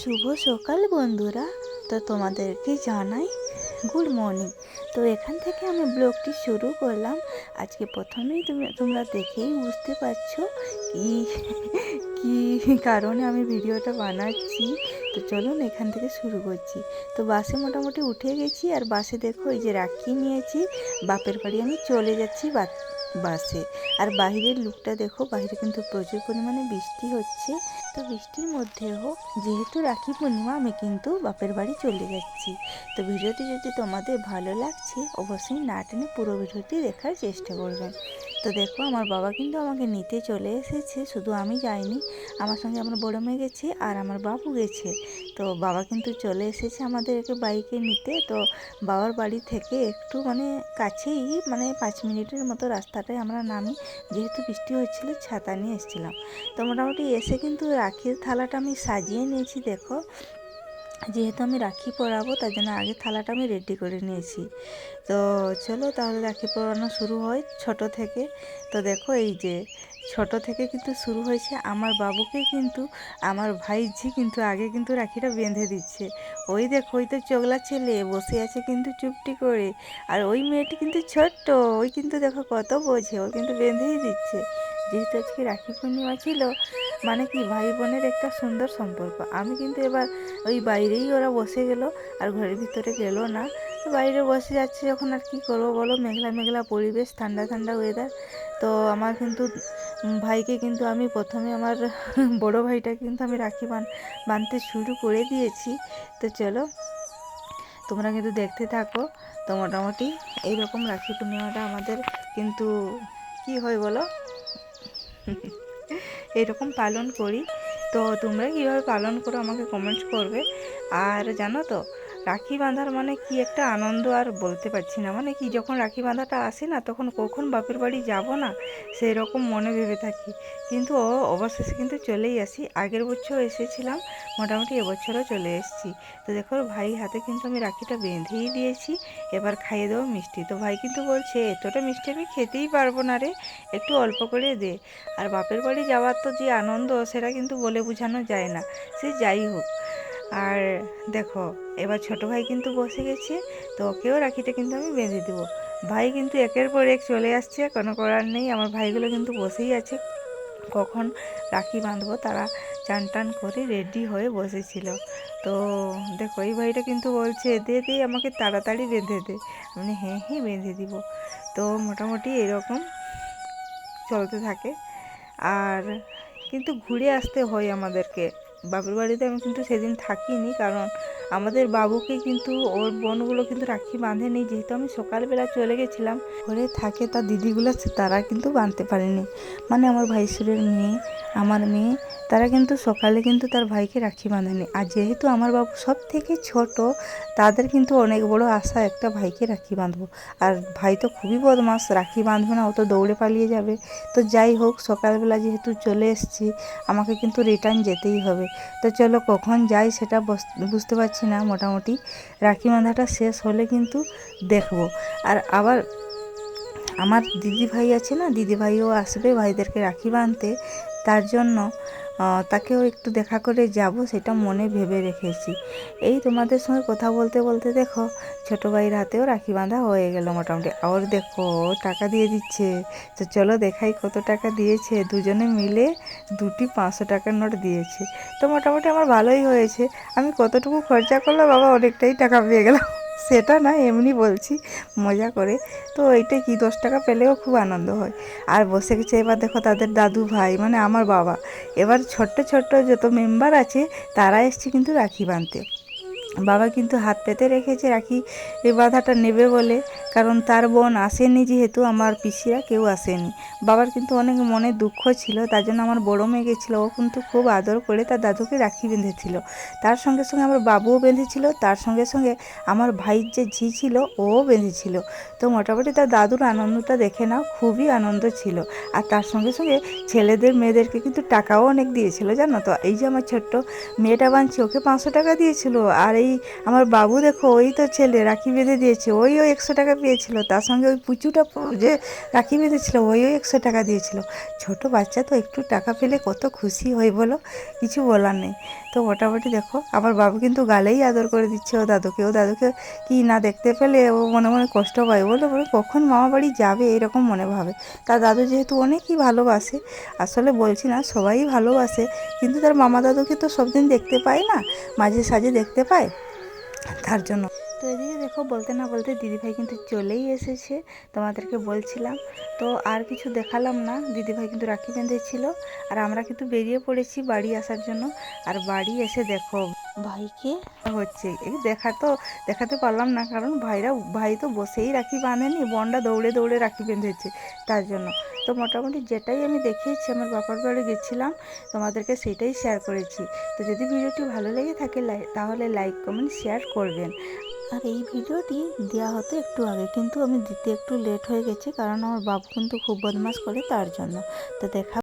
শুভ সকাল বন্ধুরা। তো তোমাদেরকে জানাই গুড মর্নিং। তো এখান থেকে আমি ব্লগটি শুরু করলাম। আজকে প্রথমেই তোমরা দেখেই বুঝতে পারছো কি কি কারণে আমি ভিডিওটা বানাচ্ছি। তো চলুন এখান থেকে শুরু করছি। তো বাসে মোটামুটি উঠে গেছি, আর বাসে দেখো এই যে রাখি নিয়েছি। বাপের বাড়ি আমি চলে যাচ্ছি বাসে। আর বাহিরের লুকটা দেখো, বাইরে কিন্তু প্রচুর পরিমাণে বৃষ্টি হচ্ছে। তো বৃষ্টির মধ্যেও যেহেতু রাখি পূর্ণিমা, আমি কিন্তু বাপের বাড়ি চলে যাচ্ছি। তো ভিডিওটি যদি তোমাদের ভালো লাগছে অবশ্যই না টেনে পুরো ভিডিওটি দেখার চেষ্টা করবেন। তো দেখো আমার বাবা কিন্তু আমাকে নিতে চলে এসেছে, শুধু আমি যাইনি, আমার সঙ্গে আমার বড় মেয়ে গেছে আর আমার বাবু গেছে। তো বাবা কিন্তু চলে এসেছে আমাদেরকে বাইকে নিতে। তো বাবার বাড়ি থেকে একটু কাছেই, 5 মিনিটের মতো রাস্তাটায় আমরা নামি। যেহেতু বৃষ্টি হচ্ছিল ছাতা নিয়ে এসেছিলাম। তো মোটামুটি এসে কিন্তু রাখির থালাটা আমি সাজিয়ে নিয়েছি। দেখো যেহেতু আমি রাখি পরাবো তার জন্য আগে থালাটা আমি রেডি করে নিয়েছি। তো চলো তাহলে রাখি পরানো শুরু হয় ছোট থেকে। তো দেখো এই যে ছোট থেকে কিন্তু শুরু হয়েছে। আমার বাবুকে কিন্তু আমার ভাইঝি কিন্তু আগে কিন্তু রাখিটা বেঁধে দিচ্ছে। ওই দেখো, ওই তো চোগলা ছেলে বসে আছে কিন্তু চুপটি করে। আর ওই মেয়েটি কিন্তু ছোট্ট, ওই কিন্তু দেখো কত বোঝে, ও কিন্তু বেঁধেই দিচ্ছে। যেহেতু আজকে রাখি পূর্ণিমা ছিল, কি ভাই বোনের একটা সুন্দর সম্পর্ক। আমি কিন্তু এবার ওই বাইরেই ওরা বসে গেল, আর ঘরের ভিতরে গেল না। তো বাইরে বসে যাচ্ছে যখন, আর কি করবো বলো, মেঘলা মেঘলা পরিবেশ, ঠান্ডা ঠান্ডা ওয়েদার। তো আমার কিন্তু ভাইকে কিন্তু আমি প্রথমে আমার বড় ভাইটাকে কিন্তু আমি রাখি বাঁধতে শুরু করে দিয়েছি। তো চলো তোমরা কিন্তু দেখতে থাকো। তো মোটামুটি এইরকম রাখি পূর্ণিমাটা আমাদের কিন্তু কি হয় বলো, এরকম পালন করি। তো তোমরা কীভাবে পালন করো আমাকে কমেন্টস করবে। আর জানো তো রাখি বাঁধার কি একটা আনন্দ, আর বলতে পারছি না। কি যখন রাখি বাঁধাটা আসে না, তখন কখন বাপের বাড়ি যাব না সেই রকম মনে ভেবে থাকি। কিন্তু অবশেষে কিন্তু চলেই আসি। আগের বছর এসেছিলাম, মোটামুটি এবছরও চলে এসেছি। তো দেখো ভাই হাতে কিন্তু আমি রাখিটা বেঁধেই দিয়েছি। এবার খাইয়ে দেবো মিষ্টি। তো ভাই কিন্তু বলছে এতটা মিষ্টি আমি খেতেই পারবো না রে, একটু অল্প করে দে। আর বাপের বাড়ি যাওয়ার তো যে আনন্দ, সেটা কিন্তু বলে বোঝানো যায় না। সে যাই হোক। আর দেখো এবার ছোট ভাই কিন্তু বসে গেছে, তো ওকেও রাখিটা কিন্তু আমি বেঁধে দেবো। ভাই কিন্তু একের পর এক চলে আসছে, কোনো করার নেই। আমার ভাইগুলো কিন্তু বসেই আছে, কখন রাখি বাঁধবো তারা চান টান করে রেডি হয়ে বসেছিল। তো দেখো এই ভাইটা কিন্তু বলছে দে দে আমাকে তাড়াতাড়ি বেঁধে দে। আমি হ্যাঁ হ্যাঁ বেঁধে দিব। তো মোটামুটি এরকম চলতে থাকে। আর কিন্তু ঘুরে আসতে হয় আমাদেরকে। বাপের বাড়িতে আমি কিন্তু সেদিন থাকিনি, কারণ আমাদের বাবুকে কিন্তু ওর বোনগুলো কিন্তু রাখি বাঁধেনি। যেহেতু আমি সকালবেলা চলে গেছিলাম, ঘরে থাকে তার দিদিগুলো, তারা কিন্তু বাঁধতে পারেনি। আমার ভাইসুরের মেয়ে, আমার মেয়ে, তারা কিন্তু সকালে কিন্তু তার ভাইকে রাখি বাঁধেনি। আর যেহেতু আমার বাবু সব থেকে ছোট, তাদের কিন্তু অনেক বড় আশা একটা ভাইকে রাখি বাঁধবো। আর ভাই তো খুবই বদমাস, রাখি বাঁধবে না, ও তো দৌড়ে পালিয়ে যাবে। তো যাই হোক, সকালবেলা যেহেতু চলে এসেছি, আমাকে কিন্তু রিটার্ন যেতেই হবে। তো চলো কখন যাই সেটা বুঝতে পারছি না। মোটামুটি রাখি বাঁধাটা শেষ হলে কিন্তু দেখব। আর আবার আমার দিদি ভাই আছে না, দিদি ভাইও আসবে ভাইদেরকে রাখি বাঁধতে। তার জন্য তাকেও একটু দেখা করে যাব, সেটা মনে ভেবে রেখেছি। এই তোমাদের সঙ্গে কথা বলতে বলতে দেখো ছোটো ভাইয়ের হাতেও রাখি বাঁধা হয়ে গেল মোটামুটি। আর দেখো টাকা দিয়ে দিচ্ছে। তো চলো দেখাই কত টাকা দিয়েছে। দুজনে মিলে দুটি 500 টাকার নোট দিয়েছে। তো মোটামুটি আমার ভালোই হয়েছে। আমি কতটুকু খরচা করলাম বাবা, অনেকটাই টাকা পেয়ে গেলাম। সেটা না, এমনি বলছি মজা করে। তো এইটা কি 10 টাকা পেলেও খুব আনন্দ হয়। আর বসে গেছে এবার দেখো তাদের দাদু ভাই, আমার বাবা। এবার ছোট্ট ছোট্ট যত মেম্বার আছে তারা এসছে কিন্তু রাখি বাঁধতে। বাবা কিন্তু হাত পেতে রেখেছে রাখি বাঁধাটা নেবে বলে, কারণ তার বোন আসেনি, যেহেতু আমার পিসিরা কেউ আসেনি। বাবার কিন্তু অনেক মনে দুঃখ ছিল, তার জন্য আমার বড়ো মেয়ে গেছিলো। ও কিন্তু খুব আদর করে তার দাদুকে রাখি বেঁধেছিল। তার সঙ্গে সঙ্গে আমার বাবুও বেঁধেছিল, তার সঙ্গে সঙ্গে আমার ভাইয়ের যে ঝি ছিল ওও বেঁধেছিল। তো মোটামুটি তার দাদুর আনন্দটা দেখে নাও, খুবই আনন্দ ছিল। আর তার সঙ্গে সঙ্গে ছেলেদের মেয়েদেরকে কিন্তু টাকাও অনেক দিয়েছিল, জানো তো। এই যে আমার ছোট্ট মেয়েটা বাঁধছে, ওকে 500 টাকা দিয়েছিল। আর এই আমার বাবু দেখো, ওই তো ছেলে রাখি বেঁধে দিয়েছে, ওই 100 টাকা পেয়ে পেয়েছিল, তার সঙ্গে ওই পুচুটা যে রাখি বেঁধেছিল ওইও 100 টাকা দিয়েছিল। ছোট বাচ্চা তো একটু টাকা পেলে কত খুশি হয় বলো, কিছু বলার নেই। তো মোটামুটি দেখো আমার বাবু কিন্তু গালেই আদর করে দিচ্ছে ও দাদুকে কি না দেখতে পেলে ও মনে মনে কষ্ট পায়, বলে কখন মামা বাড়ি যাবে এরকম মনে ভাবে। তার দাদু যেহেতু অনেকই ভালোবাসে, আসলে বলছি না সবাই ভালোবাসে, কিন্তু তার মামা দাদুকে তো সব দিন দেখতে পায় না, মাঝে সাঝে দেখতে পায়, তার জন্য। তো এদিকে দেখো বলতে না বলতে দিদিভাই কিন্তু চলেই এসেছে, তোমাদেরকে বলছিলাম। তো আর কিছু দেখালাম না, দিদিভাই কিন্তু রাখি বেঁধেছিল আর আমরা কিন্তু বেরিয়ে পড়েছি বাড়ি আসার জন্য। আর বাড়ি এসে দেখো ভাইকে হচ্ছে এই দেখাতে পারলাম না, কারণ ভাই তো বসেই রাখি বাঁধেনি, বোনটা দৌড়ে দৌড়ে রাখি বেঁধেছে তার জন্য। তো মোটামুটি যেটাই আমি দেখিয়েছি আমার বাবার বাড়ি গেছিলাম তোমাদেরকে সেটাই শেয়ার করেছি। তো যদি ভিডিওটি ভালো লেগে থাকে তাহলে লাইক কমেন্ট শেয়ার করবেন। আর এই ভিডিওটি দেওয়া হতো একটু আগে, কিন্তু আমি দিতে একটু লেট হয়ে গেছে, কারণ আমার বাবু কিন্তু খুব বদমাশ করে তার জন্য। তো দেখা